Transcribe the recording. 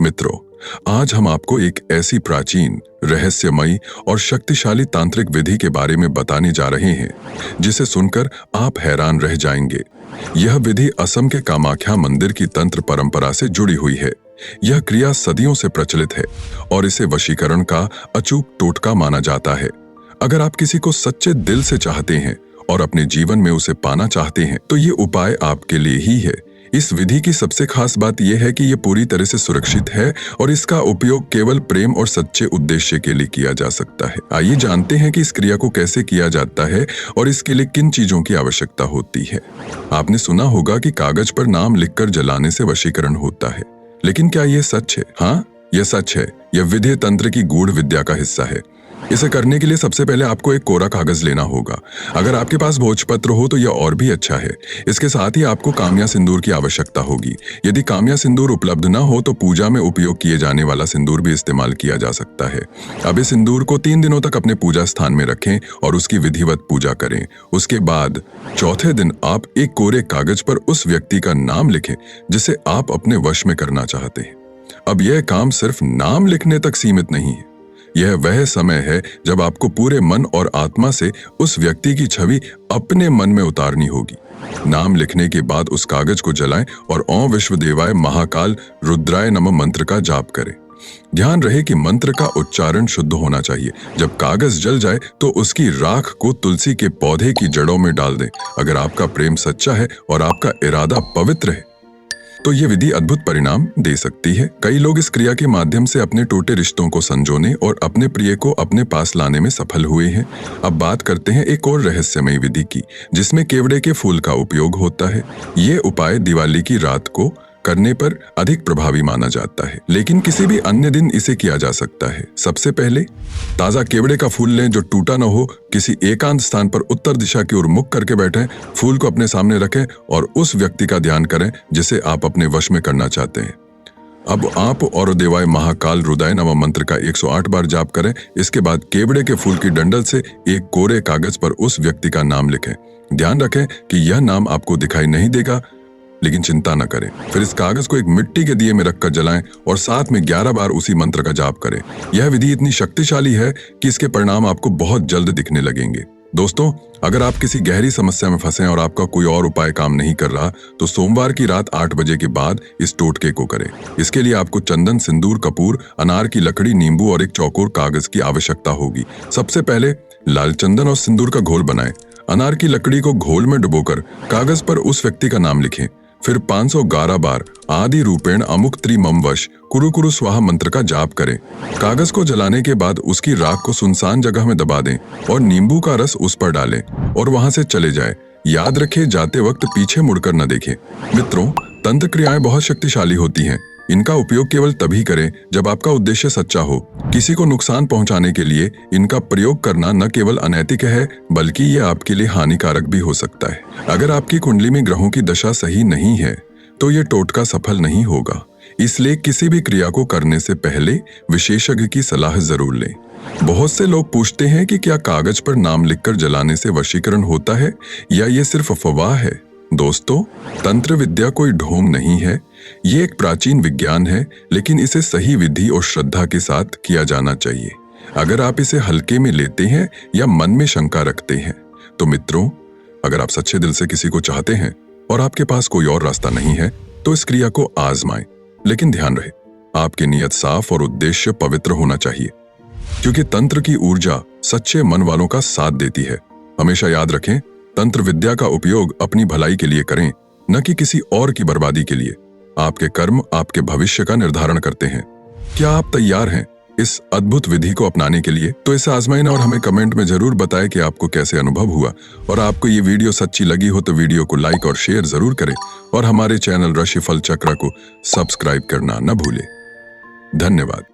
मित्रों, आज हम आपको एक ऐसी प्राचीन, रहस्यमयी और शक्तिशाली तांत्रिक विधि के बारे में बताने जा रहे हैं जिसे सुनकर आप हैरान रह जाएंगे। यह विधि असम के कामाख्या मंदिर की तंत्र परंपरा से जुड़ी हुई है। यह क्रिया सदियों से प्रचलित है और इसे वशीकरण का अचूक टोटका माना जाता है। अगर आप किसी को सच्चे दिल से चाहते हैं और अपने जीवन में उसे पाना चाहते हैं तो ये उपाय आपके लिए ही है। इस विधि की सबसे खास बात यह है कि यह पूरी तरह से सुरक्षित है और इसका उपयोग केवल प्रेम और सच्चे उद्देश्य के लिए किया जा सकता है। आइए जानते हैं कि इस क्रिया को कैसे किया जाता है और इसके लिए किन चीजों की आवश्यकता होती है। आपने सुना होगा कि कागज पर नाम लिखकर जलाने से वशीकरण होता है, लेकिन क्या यह सच है? हाँ, यह सच है। यह विधि तंत्र की गूढ़ विद्या का हिस्सा है। इसे करने के लिए सबसे पहले आपको एक कोरा कागज लेना होगा। अगर आपके पास भोजपत्र हो तो यह और भी अच्छा है। इसके साथ ही आपको काम्या सिंदूर की आवश्यकता होगी। यदि काम्या सिंदूर उपलब्ध न हो तो पूजा में उपयोग किए जाने वाला सिंदूर भी इस्तेमाल किया जा सकता है। अब इस सिंदूर को 3 दिनों तक अपने पूजा स्थान में रखें और उसकी विधिवत पूजा करें। उसके बाद चौथे दिन आप एक कोरे कागज पर उस व्यक्ति का नाम लिखें जिसे आप अपने वश में करना चाहते हैं। अब यह काम सिर्फ नाम लिखने तक सीमित नहीं है। यह वह समय है जब आपको पूरे मन और आत्मा से उस व्यक्ति की छवि अपने मन में उतारनी होगी। नाम लिखने के बाद उस कागज को जलाएं और ओम विश्वदेवाय महाकाल रुद्राय नमः मंत्र का जाप करें। ध्यान रहे कि मंत्र का उच्चारण शुद्ध होना चाहिए। जब कागज जल जाए तो उसकी राख को तुलसी के पौधे की जड़ों में डाल दें। अगर आपका प्रेम सच्चा है और आपका इरादा पवित्र है तो ये विधि अद्भुत परिणाम दे सकती है। कई लोग इस क्रिया के माध्यम से अपने टूटे रिश्तों को संजोने और अपने प्रिय को अपने पास लाने में सफल हुए हैं। अब बात करते हैं एक और रहस्यमयी विधि की जिसमें केवड़े के फूल का उपयोग होता है। ये उपाय दिवाली की रात को करने पर अधिक प्रभावी माना जाता है, लेकिन किसी भी अन्य दिन इसे किया जा सकता है। सबसे पहले ताजा केवड़े का फूल लें जो टूटा न हो। किसी एकांत स्थान पर उत्तर दिशा की ओर मुख करके बैठें। फूल को अपने सामने रखें और उस व्यक्ति का ध्यान करें जिसे आप अपने वश में करना चाहते हैं। अब आप और देवाय महाकाल रुद्राय नमः मंत्र का 108 बार जाप करें। इसके बाद केवड़े के फूल की डंडल से एक कोरे कागज पर उस व्यक्ति का नाम लिखें। ध्यान रखें कि यह नाम आपको दिखाई नहीं देगा, लेकिन चिंता न करें। फिर इस कागज को एक मिट्टी के दिए में रखकर जलाएं और साथ में 11 बार उसी मंत्र का जाप करें। यह विधि इतनी शक्तिशाली है कि इसके परिणाम आपको बहुत जल्द दिखने लगेंगे। दोस्तों, अगर आप किसी गहरी समस्या में फंसे और आपका कोई और उपाय काम नहीं कर रहा तो सोमवार की रात 8 बजे के बाद इस टोटके को करें। इसके लिए आपको चंदन, सिंदूर, कपूर, अनार की लकड़ी, नींबू और एक चौकोर कागज की आवश्यकता होगी। सबसे पहले लाल चंदन और सिंदूर का घोल बनाएं। अनार की लकड़ी को घोल में डुबोकर कागज पर उस व्यक्ति का नाम लिखें। फिर 511 बार आदि रूपेण अमुक त्रिममवश कुरु कुरु स्वाहा मंत्र का जाप करें। कागज को जलाने के बाद उसकी राख को सुनसान जगह में दबा दें और नींबू का रस उस पर डालें और वहां से चले जाएं। याद रखें, जाते वक्त पीछे मुड़कर न देखें। मित्रों, तंत्र क्रियाएं बहुत शक्तिशाली होती हैं। इनका उपयोग केवल तभी करें जब आपका उद्देश्य सच्चा हो। किसी को नुकसान पहुंचाने के लिए इनका प्रयोग करना न केवल अनैतिक है बल्कि ये आपके लिए हानिकारक भी हो सकता है। अगर आपकी कुंडली में ग्रहों की दशा सही नहीं है तो ये टोटका सफल नहीं होगा। इसलिए किसी भी क्रिया को करने से पहले विशेषज्ञ की सलाह जरूर लें। बहुत से लोग पूछते हैं कि क्या कागज पर नाम लिखकर जलाने से वशीकरण होता है या ये सिर्फ अफवाह है। दोस्तों, तंत्र विद्या कोई ढोंग नहीं है। ये एक प्राचीन विज्ञान है, लेकिन इसे सही विधि और श्रद्धा के साथ किया जाना चाहिए। अगर आप इसे हल्के में लेते हैं या मन में शंका रखते हैं तो मित्रों, अगर आप सच्चे दिल से किसी को चाहते हैं और आपके पास कोई और रास्ता नहीं है तो इस क्रिया को आजमाएं। लेकिन ध्यान रहे, आपकी नीयत साफ और उद्देश्य पवित्र होना चाहिए, क्योंकि तंत्र की ऊर्जा सच्चे मन वालों का साथ देती है। हमेशा याद रखें, तंत्र विद्या का उपयोग अपनी भलाई के लिए करें, न कि किसी और की बर्बादी के लिए। आपके कर्म आपके भविष्य का निर्धारण करते हैं। क्या आप तैयार हैं इस अद्भुत विधि को अपनाने के लिए? तो इसे आजमाएं और हमें कमेंट में जरूर बताएं कि आपको कैसे अनुभव हुआ। और आपको ये वीडियो सच्ची लगी हो तो वीडियो को लाइक और शेयर जरूर करें और हमारे चैनल राशिफल चक्र को सब्सक्राइब करना न भूलें। धन्यवाद।